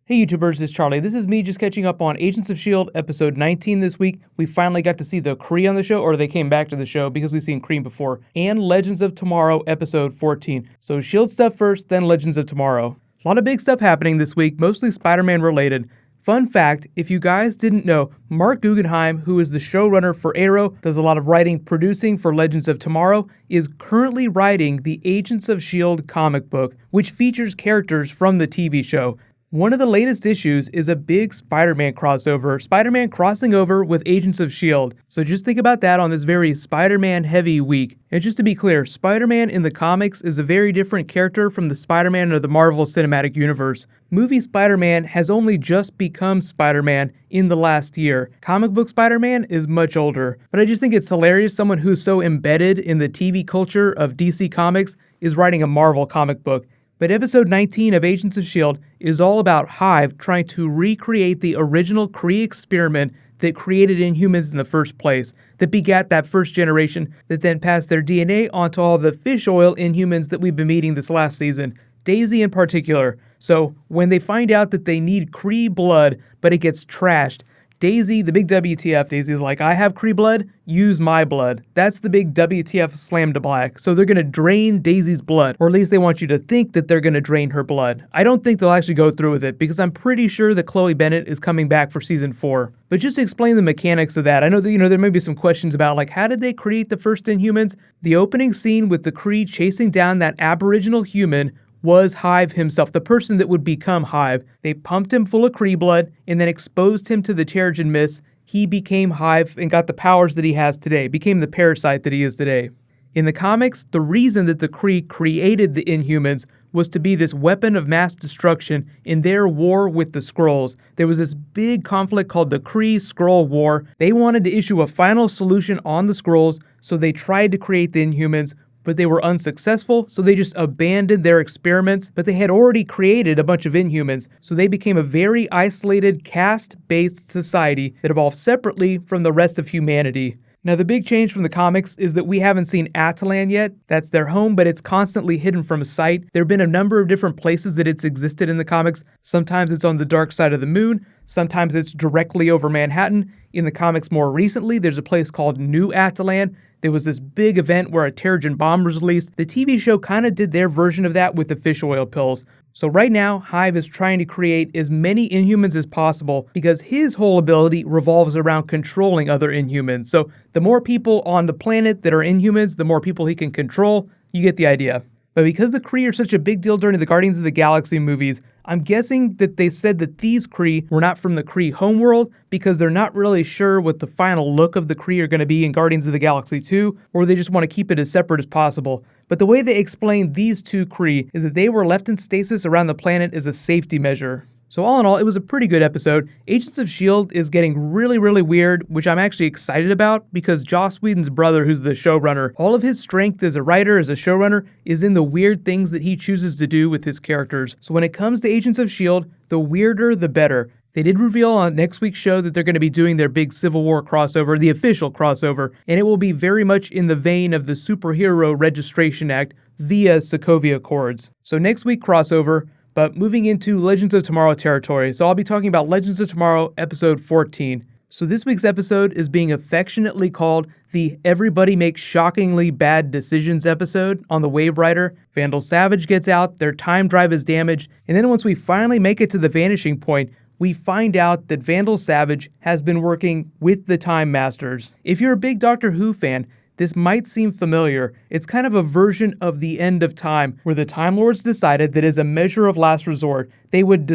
Hey YouTubers, it's Charlie. This is me just catching up on Agents of S.H.I.E.L.D. episode 19 this week. We finally got to see the Kree on the show, or they came back to the show because we've seen Kree before, and Legends of Tomorrow episode 14. So S.H.I.E.L.D. stuff first, then Legends of Tomorrow. A lot of big stuff happening this week, mostly Spider-Man related. Fun fact, if you guys didn't know, Mark Guggenheim, who is the showrunner for Arrow, does a lot of writing, producing for Legends of Tomorrow, is currently writing the Agents of S.H.I.E.L.D. comic book, which features characters from the TV show. One of the latest issues is a big Spider-Man crossover, Spider-Man crossing over with Agents of S.H.I.E.L.D. So just think about that on this very Spider-Man heavy week. And just to be clear, Spider-Man in the comics is a very different character from the Spider-Man of the Marvel Cinematic Universe. Movie Spider-Man has only just become Spider-Man in the last year. Comic book Spider-Man is much older. But I just think it's hilarious someone who's so embedded in the TV culture of DC Comics is writing a Marvel comic book. But episode 19 of Agents of S.H.I.E.L.D. is all about Hive trying to recreate the original Kree experiment that created Inhumans in the first place, that begat that first generation that then passed their DNA onto all the fish oil Inhumans that we've been meeting this last season, Daisy in particular. So when they find out that they need Kree blood, but it gets trashed, Daisy, the big WTF, Daisy's like, I have Kree blood, use my blood. That's the big WTF slam to black. So they're gonna drain Daisy's blood, or at least they want you to think that they're gonna drain her blood. I don't think they'll actually go through with it, because I'm pretty sure that Chloe Bennett is coming back for season 4. But just to explain the mechanics of that, I know that, there may be some questions about, like, how did they create the first Inhumans? The opening scene with the Kree chasing down that aboriginal human was Hive himself, the person that would become Hive. They pumped him full of Kree blood and then exposed him to the Terrigen Mist. He became Hive and got the powers that he has today, became the parasite that he is today. In the comics, the reason that the Kree created the Inhumans was to be this weapon of mass destruction in their war with the Skrulls. There was this big conflict called the Kree-Skrull War. They wanted to issue a final solution on the Skrulls, so they tried to create the Inhumans, but they were unsuccessful, so they just abandoned their experiments. But they had already created a bunch of Inhumans, so they became a very isolated, caste-based society that evolved separately from the rest of humanity. Now, the big change from the comics is that we haven't seen Attilan yet. That's their home, but it's constantly hidden from sight. There have been a number of different places that it's existed in the comics. Sometimes it's on the dark side of the moon. Sometimes it's directly over Manhattan. In the comics more recently, there's a place called New Attilan. There was this big event where a Terrigen bomb was released. The TV show kind of did their version of that with the fish oil pills. So right now, Hive is trying to create as many Inhumans as possible because his whole ability revolves around controlling other Inhumans. So the more people on the planet that are Inhumans, the more people he can control. You get the idea. But because the Kree are such a big deal during the Guardians of the Galaxy movies, I'm guessing that they said that these Kree were not from the Kree homeworld because they're not really sure what the final look of the Kree are going to be in Guardians of the Galaxy 2, or they just want to keep it as separate as possible. But the way they explain these two Kree is that they were left in stasis around the planet as a safety measure. So all in all, it was a pretty good episode. Agents of S.H.I.E.L.D. is getting really, really weird, which I'm actually excited about because Joss Whedon's brother, who's the showrunner, all of his strength as a writer, as a showrunner, is in the weird things that he chooses to do with his characters. So when it comes to Agents of S.H.I.E.L.D., the weirder, the better. They did reveal on next week's show that they're going to be doing their big Civil War crossover, the official crossover, and it will be very much in the vein of the Superhero Registration Act via Sokovia Accords. So next week crossover, but moving into Legends of Tomorrow territory. So I'll be talking about Legends of Tomorrow episode 14. So this week's episode is being affectionately called the Everybody Makes Shockingly Bad Decisions episode on the Wave Rider. Vandal Savage gets out, their time drive is damaged, and then once we finally make it to the vanishing point, we find out that Vandal Savage has been working with the Time Masters. If you're a big Doctor Who fan, this might seem familiar. It's kind of a version of the end of time, where the Time Lords decided that as a measure of last resort, they would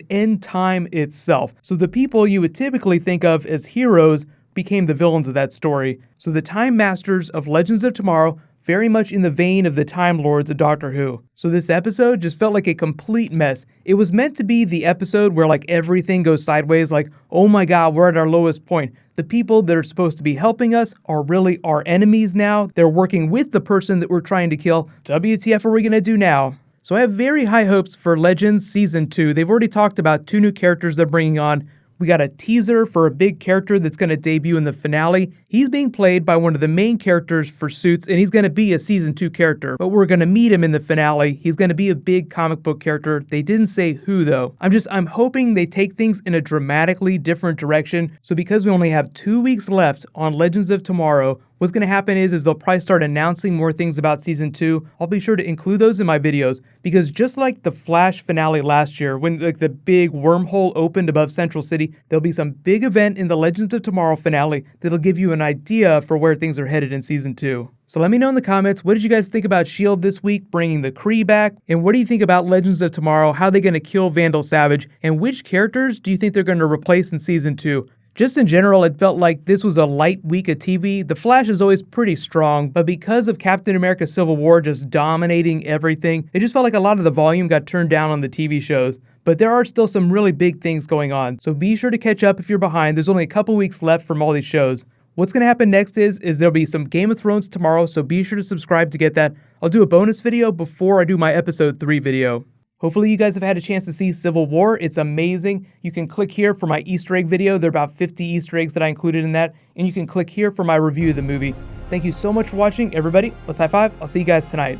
end time itself. So the people you would typically think of as heroes became the villains of that story. So the Time Masters of Legends of Tomorrow, very much in the vein of the Time Lords of Doctor Who. So this episode just felt like a complete mess. It was meant to be the episode where like everything goes sideways, like, oh my god, we're at our lowest point. The people that are supposed to be helping us are really our enemies now. They're working with the person that we're trying to kill. WTF are we gonna do now? So I have very high hopes for Legends Season 2. They've already talked about 2 new characters they're bringing on. We got a teaser for a big character that's going to debut in the finale. He's being played by one of the main characters for Suits, and he's going to be a season 2 character, but we're going to meet him in the finale. He's going to be a big comic book character. They didn't say who though. I'm hoping they take things in a dramatically different direction. So because we only have 2 weeks left on Legends of Tomorrow, what's going to happen is they'll probably start announcing more things about season 2. I'll be sure to include those in my videos, because just like the Flash finale last year, when the big wormhole opened above Central City, there'll be some big event in the Legends of Tomorrow finale that'll give you an idea for where things are headed in season 2. So let me know in the comments, what did you guys think about S.H.I.E.L.D. this week, bringing the Kree back? And what do you think about Legends of Tomorrow? How are they going to kill Vandal Savage? And which characters do you think they're going to replace in season 2? Just in general, it felt like this was a light week of TV. The Flash is always pretty strong, but because of Captain America Civil War just dominating everything, it just felt like a lot of the volume got turned down on the TV shows. But there are still some really big things going on, so be sure to catch up if you're behind. There's only a couple weeks left from all these shows. What's going to happen next is there'll be some Game of Thrones tomorrow, so be sure to subscribe to get that. I'll do a bonus video before I do my episode 3 video. Hopefully you guys have had a chance to see Civil War. It's amazing. You can click here for my Easter egg video. There are about 50 Easter eggs that I included in that. And you can click here for my review of the movie. Thank you so much for watching, everybody. Let's high five. I'll see you guys tonight.